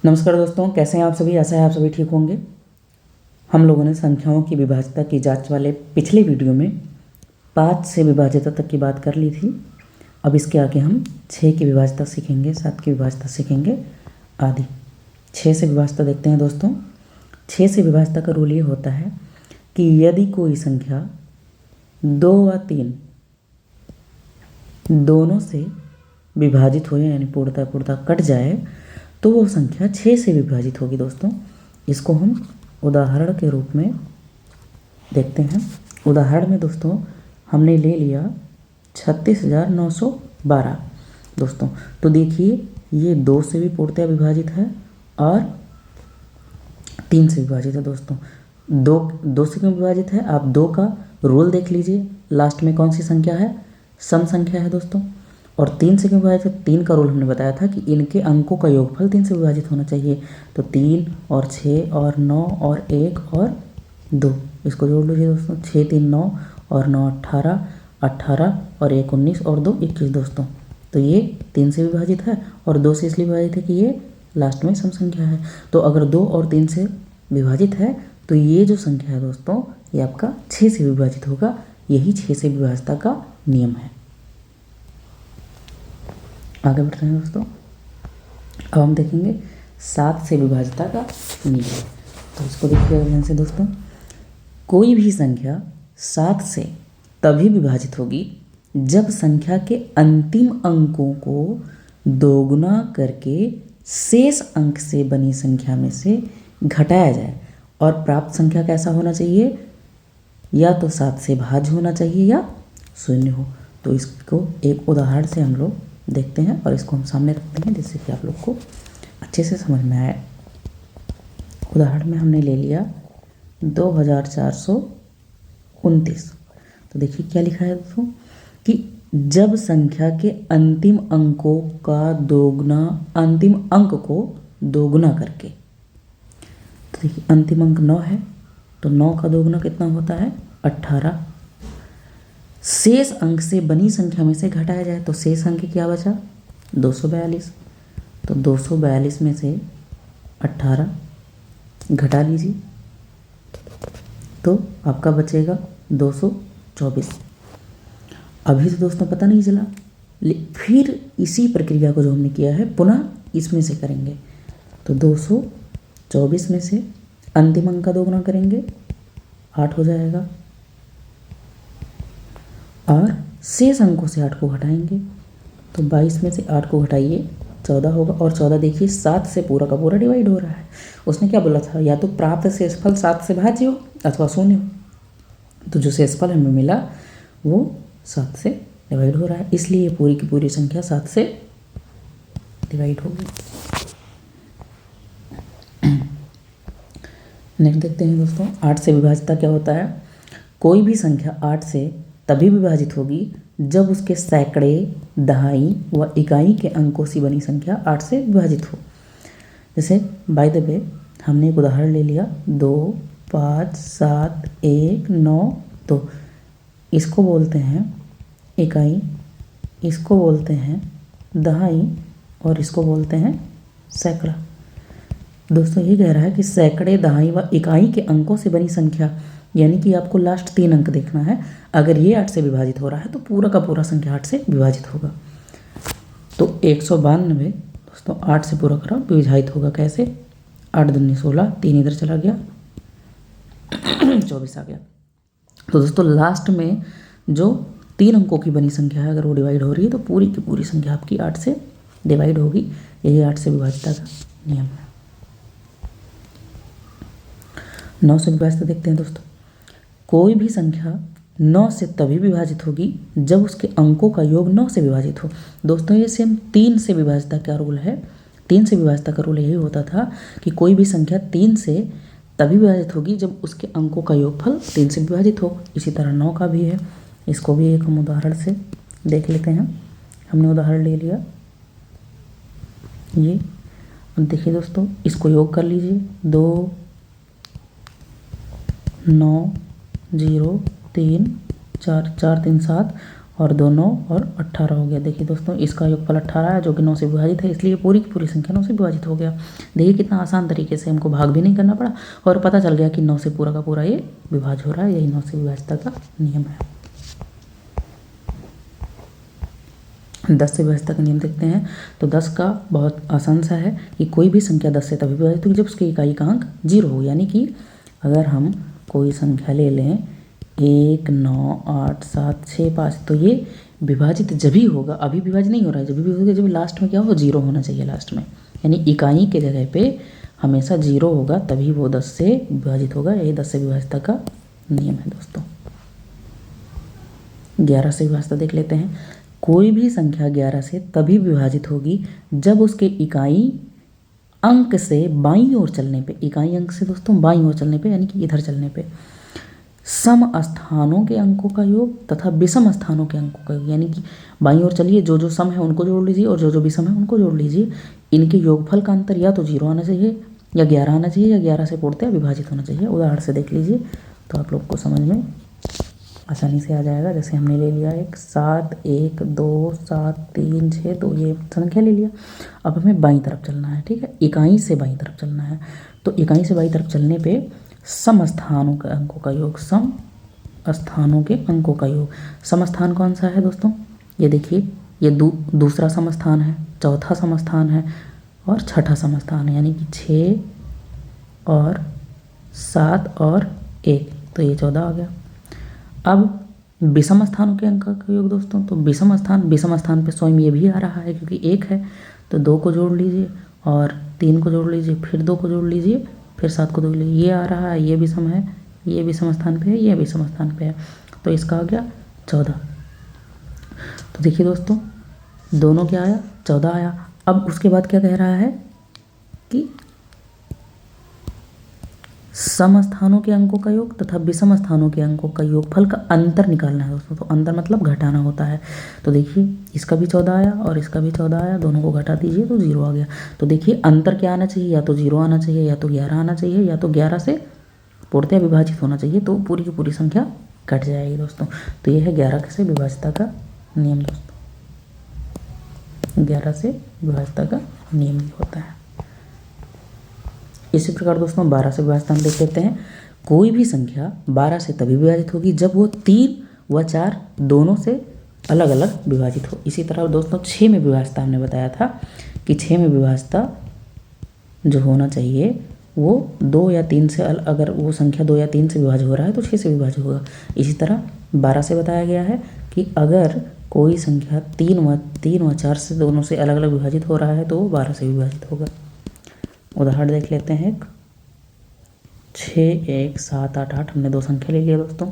नमस्कार दोस्तों, कैसे हैं आप सभी। आशा है आप सभी ठीक होंगे। हम लोगों ने संख्याओं की विभाज्यता की जांच वाले पिछले वीडियो में 5 से विभाज्यता तक की बात कर ली थी। अब इसके आगे हम 6 की विभाज्यता सीखेंगे, 7 की विभाज्यता सीखेंगे आदि। 6 से विभाज्यता देखते हैं दोस्तों। 6 से विभाज्यता का रूल ये होता है कि यदि कोई संख्या 2 व 3 दोनों से विभाजित हो, यानी पूर्णतः कट जाए, तो वो संख्या 6 से विभाजित होगी दोस्तों। इसको हम उदाहरण के रूप में देखते हैं। उदाहरण में दोस्तों हमने ले लिया 36,912 दोस्तों। तो देखिए ये 2 से भी पूर्णतः विभाजित है और 3 से विभाजित है दोस्तों। 2 से क्यों विभाजित है, आप 2 का रूल देख लीजिए। लास्ट में कौन सी संख्या है, सम संख्या है दोस्तों। और 3 से क्यों विभाजित है, 3 का रूल हमने बताया था कि इनके अंकों का योगफल 3 से विभाजित होना चाहिए। तो 3 और 6 और 9 और 1 और 2, इसको जोड़ लीजिए दोस्तों। 6 3 9 और 9 18, 18 और 1 19 और 2 21 दोस्तों। तो ये 3 से विभाजित है और 2 से इसलिए विभाजित है कि ये लास्ट में सम संख्या है। तो अगर 2 और 3 से विभाजित है तो ये जो संख्या है दोस्तों ये आपका 6 से विभाजित होगा। यही 6 से विभाज्यता का नियम है। आगे बढ़ रहे हैं दोस्तों। अब हम देखेंगे 7 से विभाज्यता का नियम। तो इसको देखिए ध्यान से दोस्तों। कोई भी संख्या 7 से तभी विभाजित होगी जब संख्या के अंतिम अंकों को दोगुना करके शेष अंक से बनी संख्या में से घटाया जाए। और प्राप्त संख्या कैसा होना चाहिए, या तो 7 से भाज्य होना चाहिए या 0 हो। तो इसको एक उदाहरण से हम लोग देखते हैं और इसको हम सामने रखते हैं जिससे कि आप लोग को अच्छे से समझ में आए। उदाहरण में हमने ले लिया 2429। तो देखिए क्या लिखा है दोस्तों कि जब संख्या के अंतिम अंक को दोगुना करके, तो देखिए अंतिम अंक 9 है तो 9 का दोगुना कितना होता है 18। शेष अंक से बनी संख्या में से घटाया जाए तो शेष अंक क्या बचा 242। तो 242 में से 18 घटा लीजिए तो आपका बचेगा 224। अभी तो दोस्तों पता नहीं चला, फिर इसी प्रक्रिया को जो हमने किया है पुनः इसमें से करेंगे। तो 224 में से अंतिम अंक का दोगुना करेंगे 8 हो जाएगा और शेष अंकों से 8 को घटाएंगे तो 22 में से 8 को घटाइए 14 होगा। और 14 देखिए 7 से पूरा का पूरा डिवाइड हो रहा है। उसने क्या बोला था, या तो प्राप्त शेषफल 7 से भाज्य हो अथवा 0 हो। तो जो शेषफल हमें मिला वो 7 से डिवाइड हो रहा है, इसलिए पूरी की पूरी संख्या 7 से डिवाइड होगी। नेक्स्ट देखते हैं दोस्तों 8 से विभाज्यता क्या होता है। कोई भी संख्या 8 से तभी विभाजित होगी जब उसके सैकड़े, दहाई व इकाई के अंकों से बनी संख्या 8 से विभाजित हो। जैसे बाय द वे हमने एक उदाहरण ले लिया 2 5 7 1 9। तो इसको बोलते हैं इकाई, इसको बोलते हैं दहाई और इसको बोलते हैं सैकड़ा। दोस्तों ये कह रहा है कि सैकड़े, दहाई व इकाई के अंकों से बनी संख्या, यानी कि आपको लास्ट 3 अंक देखना है। अगर ये 8 से विभाजित हो रहा है तो पूरा का पूरा संख्या 8 से विभाजित होगा। तो 192 दोस्तों 8 से पूरा करा विभाजित होगा। कैसे, 8 दूनी 16, 3 इधर चला गया 24 आ गया। तो दोस्तों लास्ट में जो 3 अंकों की बनी संख्या है अगर वो डिवाइड हो रही है तो पूरी की पूरी संख्या आपकी 8 से डिवाइड होगी। यही 8 से विभाज्यता का नियम है। 9 से विभाज्यता देखते हैं दोस्तों। कोई भी संख्या 9 से तभी विभाजित होगी जब उसके अंकों का योग 9 से विभाजित हो। दोस्तों ये सेम 3 से विभाज्यता का रूल है। 3 से विभाज्यता का रूल यही होता था कि कोई भी संख्या 3 से तभी विभाजित होगी जब उसके अंकों का योगफल 3 से विभाजित हो। इसी तरह 9 का भी है। इसको भी एक हम उदाहरण से देख लेते हैं। हमने उदाहरण ले लिया ये। अब देखिए दोस्तों इसको योग कर लीजिए 2 9 0 3 4 4 3 7 और 2 9 और 18 हो गया। देखिए दोस्तों इसका योगफल 18 है जो कि 9 से विभाजित है, इसलिए पूरी की पूरी संख्या 9 से विभाजित हो गया। देखिए कितना आसान तरीके से हमको भाग भी नहीं करना पड़ा और पता चल गया कि 9 से पूरा का पूरा ये विभाज्य हो रहा है। यही 9 से विभाज्यता का नियम है। 10 से विभाज्यता का नियम देखते हैं। तो 10 का बहुत आसान सा है कि कोई भी संख्या 10 से तभी विभाजित होगी जब उसके इकाई का अंक 0 हो। यानी कि अगर हम कोई संख्या ले लें 1 9 8 7 6 5, तो ये विभाजित जब ही होगा, अभी विभाजित नहीं हो रहा है, जब भी होगा जब लास्ट में क्या हो, 0 होना चाहिए लास्ट में। यानी इकाई के जगह पे हमेशा 0 होगा तभी वो 10 से विभाजित होगा। यही 10 से विभाजित का नियम है दोस्तों। 11 से विभाजित देख लेते हैं। कोई भी संख्या 11 से तभी विभाजित होगी जब उसके इकाई अंक से बाईं ओर चलने पे, इकाई अंक से दोस्तों बाईं ओर चलने पे यानी कि इधर चलने पे सम स्थानों के अंकों का योग तथा विषम स्थानों के अंकों का योग। यानी कि बाईं ओर चलिए, जो जो सम है उनको जोड़ लीजिए और जो जो विषम है उनको जोड़ लीजिए। इनके योगफल का अंतर या तो 0 आना चाहिए या 11 आना चाहिए या 11 से पूर्णतः विभाजित होना चाहिए। उदाहरण से देख लीजिए तो आप लोग को समझ में आसानी से आ जाएगा। जैसे हमने ले लिया एक 7 1 2 7 3 6 2, ये संख्या ले लिया। अब हमें बाईं तरफ चलना है, ठीक है, इकाई से बाईं तरफ चलना है। तो इकाई से बाईं तरफ चलने पे सम स्थानों के अंकों का योग, सम स्थानों के अंकों का योग। सम स्थान कौन सा है दोस्तों, ये देखिए, ये दूसरा सम स्थान है, चौथा सम स्थान है और छठा सम स्थान है। यानी कि 6 और 7 और 1, तो ये 14 आ गया। अब विषम स्थानों के अंक का योग दोस्तों, तो विषम स्थान पे स्वयं ये भी आ रहा है क्योंकि 1 है, तो 2 को जोड़ लीजिए और 3 को जोड़ लीजिए, फिर 2 को जोड़ लीजिए, फिर 7 को जोड़ लीजिए, ये आ रहा है, ये विषम है, ये विषम स्थान पे है, ये विषम स्थान पे है, तो इसका आ गया 14। तो देखिए दोस्तों दोनों क्या आया, 14 आया। अब उसके बाद क्या कह रहा है कि सम स्थानों के अंकों का योग तथा विषम स्थानों के अंकों का योगफल का अंतर निकालना है दोस्तों। तो अंतर मतलब घटाना होता है। तो देखिए इसका भी 14 आया और इसका भी 14 आया, दोनों को घटा दीजिए तो 0 आ गया। तो देखिए अंतर क्या आना चाहिए, या तो 0 आना चाहिए, या तो 11 आना चाहिए, या तो 11 से पूर्णतः विभाजित होना चाहिए, तो पूरी की पूरी संख्या कट जाएगी दोस्तों। तो ये है 11 से विभाजिता का नियम दोस्तों। 11 से विभाजिता का नियम ये होता है। इसी प्रकार दोस्तों 12 से विभाजित हम देख लेते हैं। कोई भी संख्या 12 से तभी विभाजित होगी जब वो 3 व 4 दोनों से अलग अलग विभाजित हो। इसी तरह दोस्तों 6 में विभाजित हमने बताया था कि 6 में विभाजित जो होना चाहिए वो 2 या 3 से, अगर वो संख्या 2 या 3 से विभाजित हो रहा है तो 6 से विभाजित होगा। इसी तरह 12 से बताया गया है कि अगर कोई संख्या 3 व 4 से दोनों से अलग अलग विभाजित हो रहा है तो वो 12 से विभाजित होगा। उदाहरण देख लेते हैं। 6 1 7 8 8 हमने 2 संख्या ले लिया दोस्तों।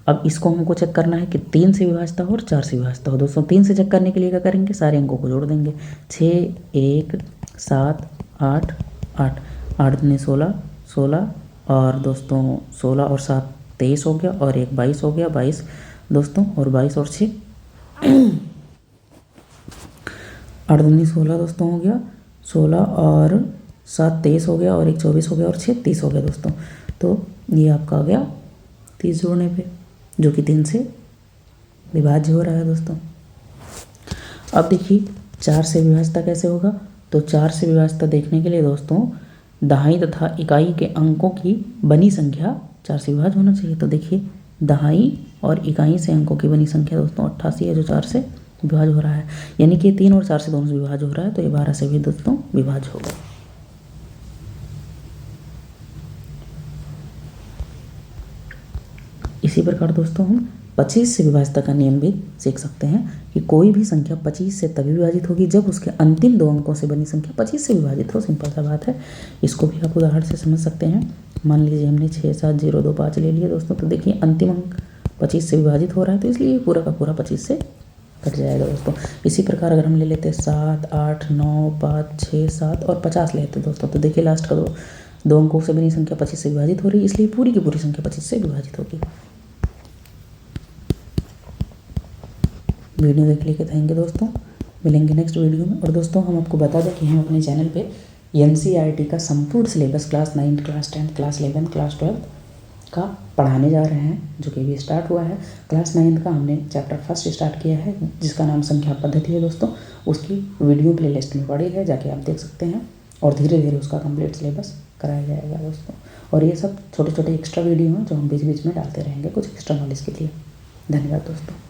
अब इसको हमको चेक करना है कि 3 से विभाजित हो और 4 से विभाजित हो। दोस्तों 3 से चेक करने के लिए क्या करेंगे, सारे अंकों को जोड़ देंगे। 6 1 7 8 8 8 दूनी 16 16 और दोस्तों 16 और 7 23 हो गया और 1 22 हो गया, 22 दोस्तों, और 22 और 6 8 दूनी 16 दोस्तों हो गया, 16 और 7 23 हो गया और 1 24 हो गया और 6 30 हो गया दोस्तों। तो ये आपका आ गया 30 जोड़ने पे, जो कि 3 से विभाज्य हो रहा है दोस्तों। अब देखिए 4 से विभाजित कैसे होगा। तो 4 से विभाजित देखने के लिए दोस्तों दहाई तथा इकाई के अंकों की बनी संख्या 4 से विभाज्य होना चाहिए। तो देखिए दहाई और इकाई से अंकों की बनी संख्या दोस्तों 88 है, जो 4 से विभाज्य हो रहा है। यानी कि 3 और 4 से दोनों से विभाज्य हो रहा है, तो ये 12 से भी दोस्तों विभाज्य होगा। इसी प्रकार दोस्तों हम 25 से विभाजित का नियम भी सीख सकते हैं कि कोई भी संख्या 25 से तभी विभाजित होगी जब उसके अंतिम 2 अंकों से बनी संख्या 25 से विभाजित हो। सिंपल सा बात है, इसको भी आप उदाहरण से समझ सकते हैं। मान लीजिए हमने 6 7 0 2 5 ले लिया दोस्तों। तो देखिए अंतिम अंक 25 से विभाजित हो रहा है, तो इसलिए पूरा का पूरा 25 से कट जाएगा दोस्तों। इसी प्रकार अगर हम ले लेते 7 8 9 5 6 7 और 50 लेते दोस्तों, तो देखिए लास्ट का 2 अंकों से बनी संख्या 25 से विभाजित हो रही है, इसलिए पूरी की पूरी संख्या 25 से विभाजित होगी। वीडियो देख लेके थैंक यू दोस्तों, मिलेंगे नेक्स्ट वीडियो में। और दोस्तों हम आपको बता दें कि हम अपने चैनल पे NCERT का संपूर्ण syllabus class 9, class 10, class 11, class 12 का पढ़ाने जा रहे हैं, जो कि अभी स्टार्ट हुआ है। क्लास 9 का हमने चैप्टर फर्स्ट स्टार्ट किया है, जिसका नाम संख्या पद्धति है दोस्तों। उसकी वीडियो प्लेलिस्ट में पड़ी है, जाके आप देख सकते हैं। और धीरे धीरे उसका कंप्लीट सिलेबस कराया जाएगा दोस्तों। और ये सब छोटे छोटे एक्स्ट्रा वीडियो हैं जो हम बीच बीच में डालते रहेंगे कुछ एक्स्ट्रा नॉलेज के लिए। धन्यवाद दोस्तों।